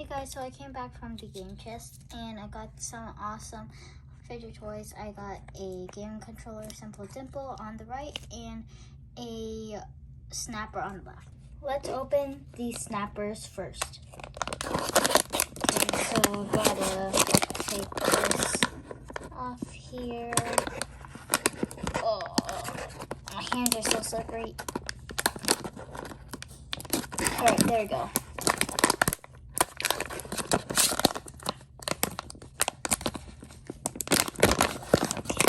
Hey guys, so I came back from the game chest and I got some awesome fidget toys. I got a game controller, Simple Dimple on the right, and a snapper on the left. Let's open these snappers first. Okay, so I gotta take this off here. Oh, my hands are so slippery. Alright, there we go.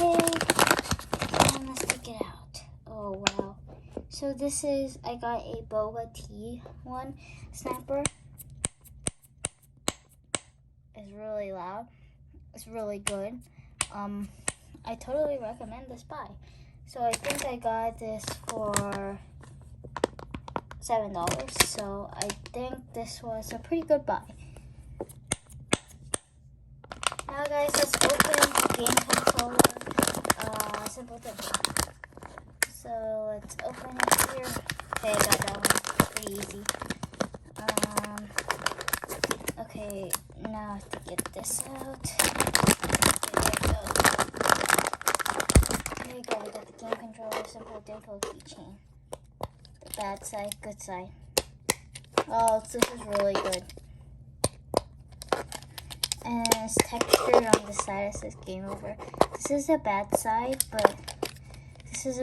And let's take it out. Oh wow. So this is, I got a boba tea one snapper. It's really loud. It's really good. I totally recommend this buy. So I think I got this for $7. So I think this was a pretty good buy. Now guys, let's open the game controller. Simple Dimple. So let's open it here. Okay, I got that one. Pretty easy. Okay, now I have to get this out. Okay, there we go. We got the game controller, Simple Dimple keychain. The bad side, good side. Oh, this is really good. And it's textured on the side. It says game over. This is the bad side, but this is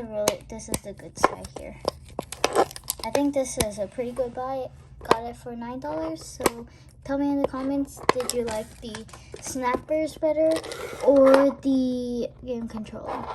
the good side here. I think this is a pretty good buy. Got it for $9. So tell me in the comments, did you like the snappers better or the game controller?